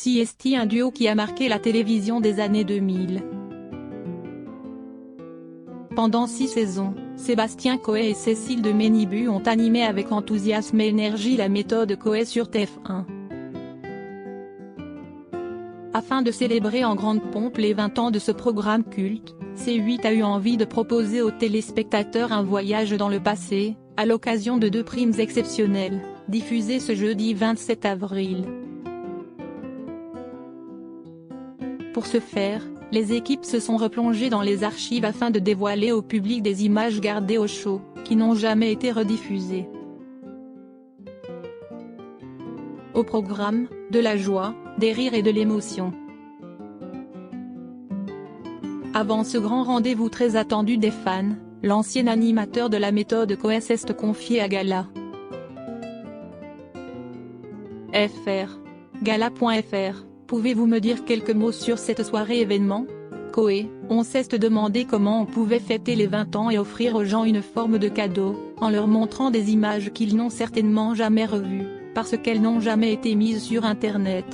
CST, un duo qui a marqué la télévision des années 2000. Pendant 6 saisons, Sébastien Coé et Cécile de Ménibu ont animé avec enthousiasme et énergie la méthode Coé sur TF1. Afin de célébrer en grande pompe les 20 ans de ce programme culte, C8 a eu envie de proposer aux téléspectateurs un voyage dans le passé, à l'occasion de 2 primes exceptionnelles, diffusées ce jeudi 27 avril. Pour ce faire, les équipes se sont replongées dans les archives afin de dévoiler au public des images gardées au chaud, qui n'ont jamais été rediffusées. Au programme, de la joie, des rires et de l'émotion. Avant ce grand rendez-vous très attendu des fans, l'ancien animateur de la méthode Coé s'est confié à Gala. Gala.fr, pouvez-vous me dire quelques mots sur cette soirée événement? Coé, on s'est demandé comment on pouvait fêter les 20 ans et offrir aux gens une forme de cadeau, en leur montrant des images qu'ils n'ont certainement jamais revues, parce qu'elles n'ont jamais été mises sur Internet.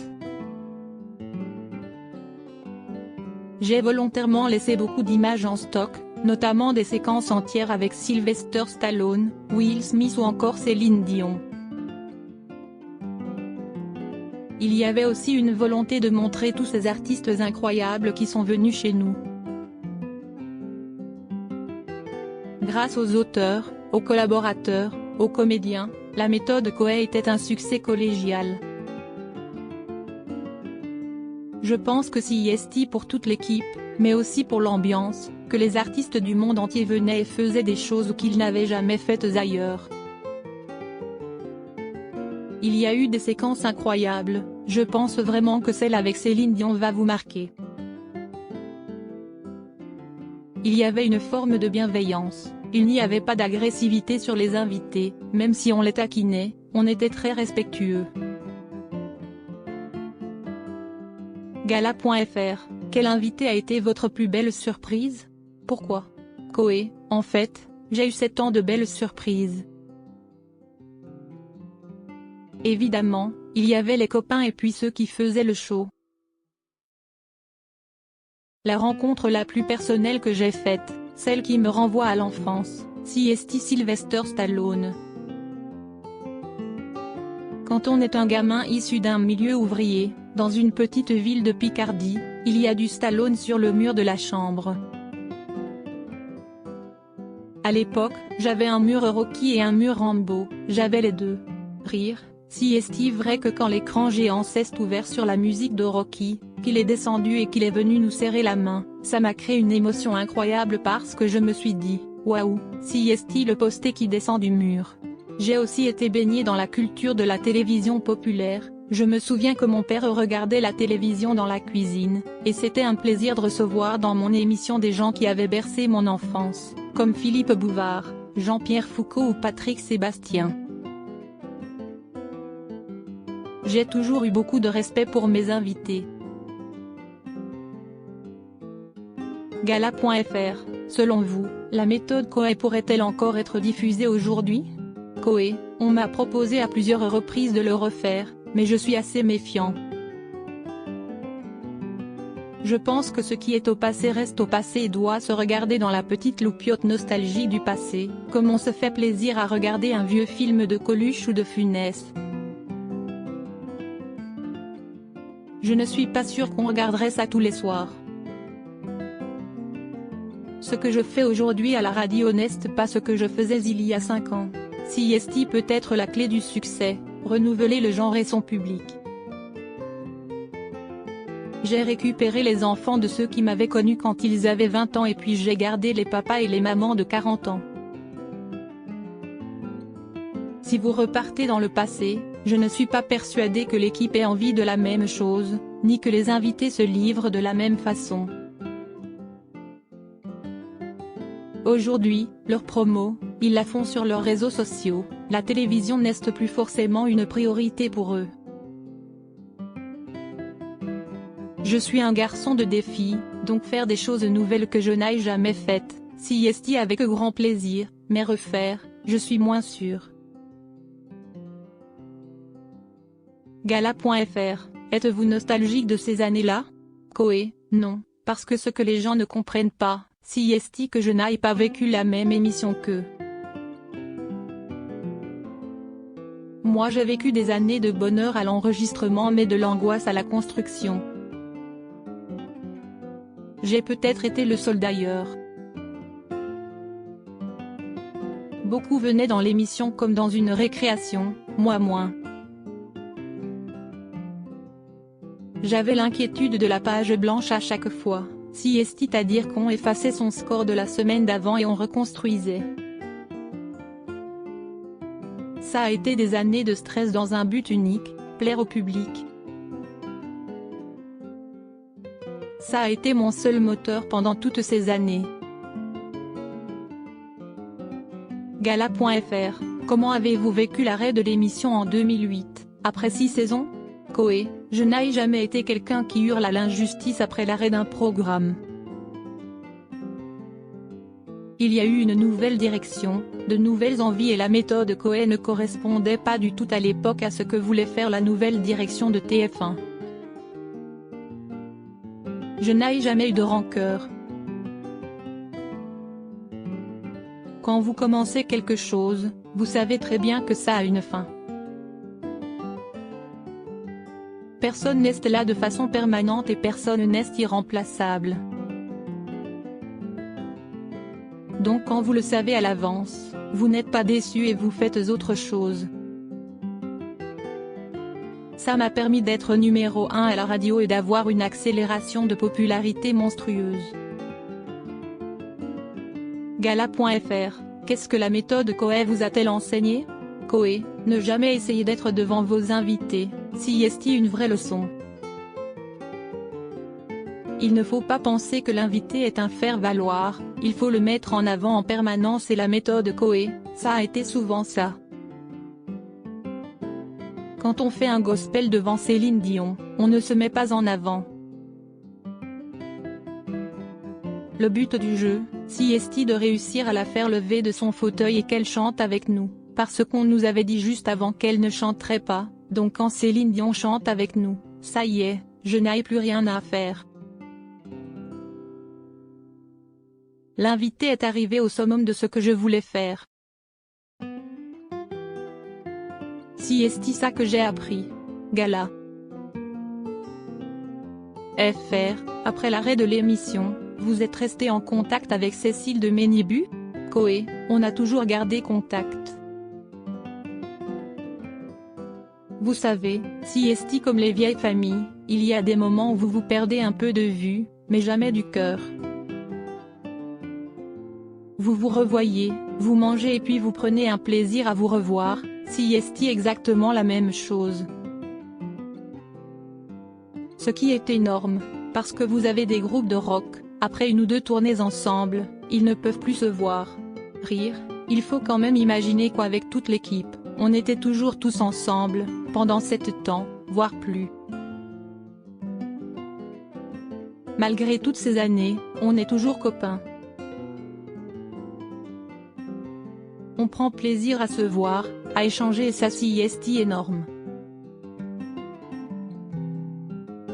J'ai volontairement laissé beaucoup d'images en stock, notamment des séquences entières avec Sylvester Stallone, Will Smith ou encore Céline Dion. Il y avait aussi une volonté de montrer tous ces artistes incroyables qui sont venus chez nous. Grâce aux auteurs, aux collaborateurs, aux comédiens, la méthode Coé était un succès collégial. Je pense que CST pour toute l'équipe, mais aussi pour l'ambiance, que les artistes du monde entier venaient et faisaient des choses qu'ils n'avaient jamais faites ailleurs. Il y a eu des séquences incroyables, je pense vraiment que celle avec Céline Dion va vous marquer. Il y avait une forme de bienveillance, il n'y avait pas d'agressivité sur les invités, même si on les taquinait, on était très respectueux. Gala.fr, quel invité a été votre plus belle surprise? Pourquoi? Coé, en fait, j'ai eu 7 ans de belles surprises. Évidemment, il y avait les copains et puis ceux qui faisaient le show. La rencontre la plus personnelle que j'ai faite, celle qui me renvoie à l'enfance, CST Sylvester Stallone. Quand on est un gamin issu d'un milieu ouvrier, dans une petite ville de Picardie, il y a du Stallone sur le mur de la chambre. À l'époque, j'avais un mur Rocky et un mur Rambo, j'avais les deux. Rire. CST vrai que quand l'écran géant s'est ouvert sur la musique de Rocky, qu'il est descendu et qu'il est venu nous serrer la main, ça m'a créé une émotion incroyable parce que je me suis dit, waouh, CST le posté qui descend du mur. J'ai aussi été baigné dans la culture de la télévision populaire, je me souviens que mon père regardait la télévision dans la cuisine, et c'était un plaisir de recevoir dans mon émission des gens qui avaient bercé mon enfance, comme Philippe Bouvard, Jean-Pierre Foucault ou Patrick Sébastien. J'ai toujours eu beaucoup de respect pour mes invités. Gala.fr, selon vous, la méthode Coé pourrait-elle encore être diffusée aujourd'hui? Coé, on m'a proposé à plusieurs reprises de le refaire, mais je suis assez méfiant. Je pense que ce qui est au passé reste au passé et doit se regarder dans la petite loupiote nostalgie du passé, comme on se fait plaisir à regarder un vieux film de Coluche ou de Funès. Je ne suis pas sûr qu'on regarderait ça tous les soirs. Ce que je fais aujourd'hui à la radio n'est pas ce que je faisais il y a 5 ans. CST peut être la clé du succès, renouveler le genre et son public. J'ai récupéré les enfants de ceux qui m'avaient connu quand ils avaient 20 ans et puis j'ai gardé les papas et les mamans de 40 ans. Si vous repartez dans le passé, je ne suis pas persuadé que l'équipe ait envie de la même chose, ni que les invités se livrent de la même façon. Aujourd'hui, leur promo, ils la font sur leurs réseaux sociaux, la télévision n'est plus forcément une priorité pour eux. Je suis un garçon de défi, donc faire des choses nouvelles que je n'aille jamais faites, CST avec grand plaisir, mais refaire, je suis moins sûr. Gala.fr, Êtes-vous nostalgique de ces années-là? Koé, non, parce que ce que les gens ne comprennent pas, si est que je n'aille pas vécu la même émission qu'eux. Moi j'ai vécu des années de bonheur à l'enregistrement mais de l'angoisse à la construction. J'ai peut-être été le seul d'ailleurs. Beaucoup venaient dans l'émission comme dans une récréation, moi moins. J'avais l'inquiétude de la page blanche à chaque fois, si c'est-à-dire qu'on effaçait son score de la semaine d'avant et on reconstruisait. Ça a été des années de stress dans un but unique, plaire au public. Ça a été mon seul moteur pendant toutes ces années. Gala.fr, comment avez-vous vécu l'arrêt de l'émission en 2008, après 6 saisons? Koé, je n'ai jamais été quelqu'un qui hurle à l'injustice après l'arrêt d'un programme. Il y a eu une nouvelle direction, de nouvelles envies et la méthode Koé ne correspondait pas du tout à l'époque à ce que voulait faire la nouvelle direction de TF1. Je n'ai jamais eu de rancœur. Quand vous commencez quelque chose, vous savez très bien que ça a une fin. Personne n'est là de façon permanente et personne n'est irremplaçable. Donc quand vous le savez à l'avance, vous n'êtes pas déçu et vous faites autre chose. Ça m'a permis d'être numéro 1 à la radio et d'avoir une accélération de popularité monstrueuse. Gala.fr, qu'est-ce que la méthode Koé vous a-t-elle enseigné? Koé, ne jamais essayer d'être devant vos invités, si est une vraie leçon. Il ne faut pas penser que l'invité est un faire-valoir, il faut le mettre en avant en permanence et la méthode Koé, ça a été souvent ça. Quand on fait un gospel devant Céline Dion, on ne se met pas en avant. Le but du jeu, si est de réussir à la faire lever de son fauteuil et qu'elle chante avec nous, parce qu'on nous avait dit juste avant qu'elle ne chanterait pas, donc quand Céline Dion chante avec nous, ça y est, je n'ai plus rien à faire. L'invité est arrivé au summum de ce que je voulais faire. Si est ça que j'ai appris. Gala. FR, après l'arrêt de l'émission, vous êtes resté en contact avec Cécile de Ménibu? Koé, on a toujours gardé contact. Vous savez, si est comme les vieilles familles, il y a des moments où vous vous perdez un peu de vue, mais jamais du cœur. Vous vous revoyez, vous mangez et puis vous prenez un plaisir à vous revoir, si est exactement la même chose. Ce qui est énorme, parce que vous avez des groupes de rock, après 1 ou 2 tournées ensemble, ils ne peuvent plus se voir. Rire, il faut quand même imaginer qu'avec toute l'équipe, on était toujours tous ensemble, pendant 7 temps, voire plus. Malgré toutes ces années, on est toujours copains. On prend plaisir à se voir, à échanger et ça si est énorme.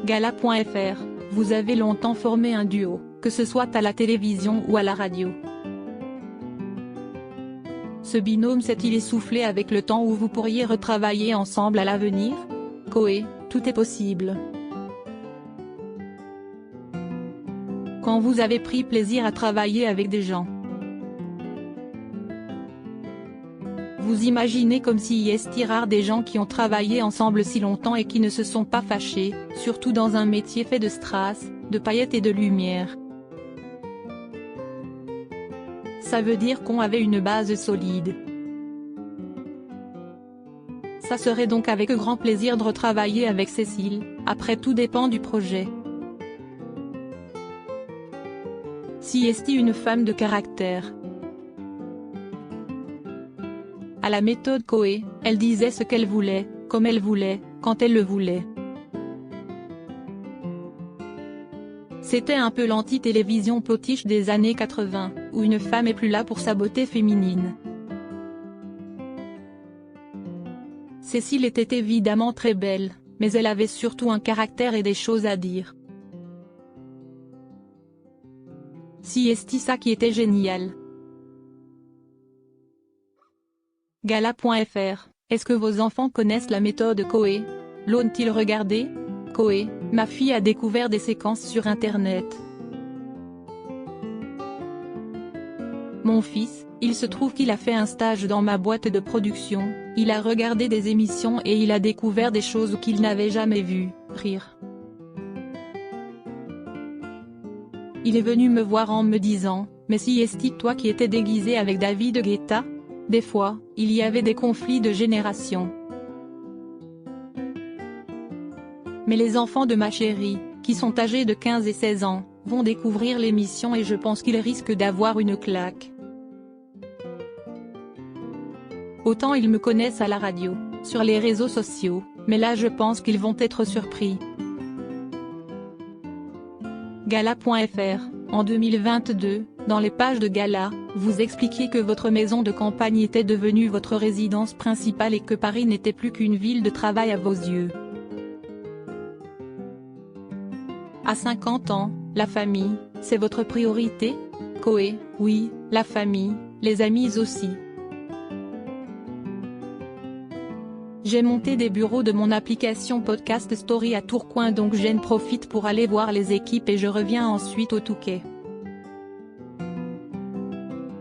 Gala.fr, vous avez longtemps formé un duo, que ce soit à la télévision ou à la radio. Ce binôme s'est-il essoufflé avec le temps ou vous pourriez retravailler ensemble à l'avenir? Koé, tout est possible. Quand vous avez pris plaisir à travailler avec des gens. Vous imaginez comme si est rare des gens qui ont travaillé ensemble si longtemps et qui ne se sont pas fâchés, surtout dans un métier fait de strass, de paillettes et de lumière. Ça veut dire qu'on avait une base solide. Ça serait donc avec grand plaisir de retravailler avec Cécile, après tout dépend du projet. Si est une femme de caractère. À la méthode Koé, elle disait ce qu'elle voulait, comme elle voulait, quand elle le voulait. C'était un peu l'anti-télévision potiche des années 80, où une femme est plus là pour sa beauté féminine. Cécile était évidemment très belle, mais elle avait surtout un caractère et des choses à dire. C'était ça qui était génial. Gala.fr. Est-ce que vos enfants connaissent la méthode Coé? L'ont-ils regardé? Coé, ma fille a découvert des séquences sur Internet. Mon fils, il se trouve qu'il a fait un stage dans ma boîte de production, il a regardé des émissions et il a découvert des choses qu'il n'avait jamais vues, rire. Il est venu me voir en me disant, mais si est-ce toi qui étais déguisé avec David Guetta? Des fois, il y avait des conflits de génération. Mais les enfants de ma chérie, qui sont âgés de 15 et 16 ans, vont découvrir l'émission et je pense qu'ils risquent d'avoir une claque. Autant ils me connaissent à la radio, sur les réseaux sociaux, mais là je pense qu'ils vont être surpris. Gala.fr. En 2022, dans les pages de Gala, vous expliquiez que votre maison de campagne était devenue votre résidence principale et que Paris n'était plus qu'une ville de travail à vos yeux. À 50 ans, la famille, c'est votre priorité? Coé, oui, la famille, les amis aussi. J'ai monté des bureaux de mon application Podcast Story à Tourcoing donc j'en profite pour aller voir les équipes et je reviens ensuite au Touquet.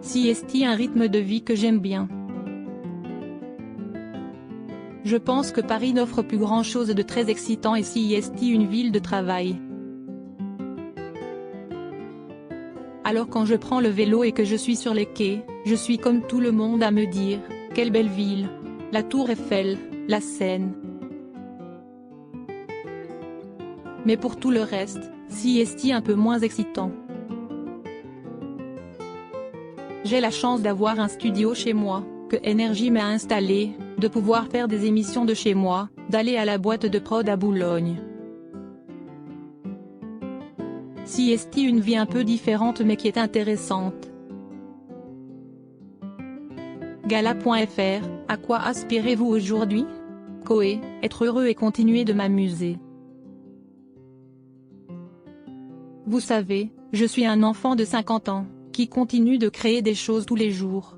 C'est un rythme de vie que j'aime bien. Je pense que Paris n'offre plus grand chose de très excitant et c'est une ville de travail. Alors quand je prends le vélo et que je suis sur les quais, je suis comme tout le monde à me dire, quelle belle ville, la Tour Eiffel, la Seine. Mais pour tout le reste, c'est un peu moins excitant. J'ai la chance d'avoir un studio chez moi, que Énergie m'a installé, de pouvoir faire des émissions de chez moi, d'aller à la boîte de prod à Boulogne. C'est une vie un peu différente mais qui est intéressante. Gala.fr. À quoi aspirez-vous aujourd'hui? Coé, être heureux et continuer de m'amuser. Vous savez, je suis un enfant de 50 ans, qui continue de créer des choses tous les jours.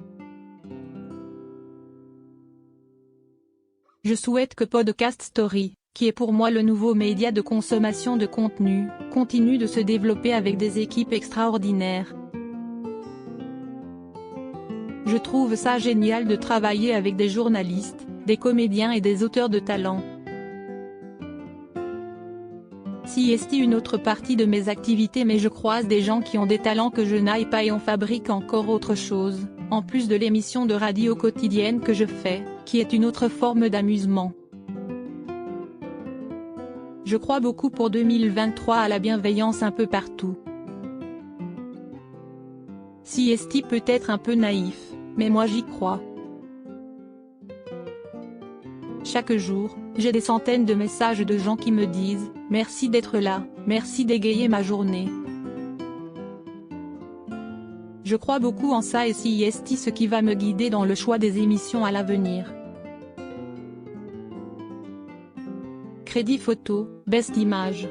Je souhaite que Podcast Story, qui est pour moi le nouveau média de consommation de contenu, continue de se développer avec des équipes extraordinaires. Je trouve ça génial de travailler avec des journalistes, des comédiens et des auteurs de talent. C'est une autre partie de mes activités mais je croise des gens qui ont des talents que je n'aille pas et on fabrique encore autre chose, en plus de l'émission de radio quotidienne que je fais, qui est une autre forme d'amusement. Je crois beaucoup pour 2023 à la bienveillance un peu partout. C'est peut être un peu naïf, mais moi j'y crois. Chaque jour, j'ai des centaines de messages de gens qui me disent « Merci d'être là, merci d'égayer ma journée ». Je crois beaucoup en ça et c'est ce qui va me guider dans le choix des émissions à l'avenir. Crédit photo, best image.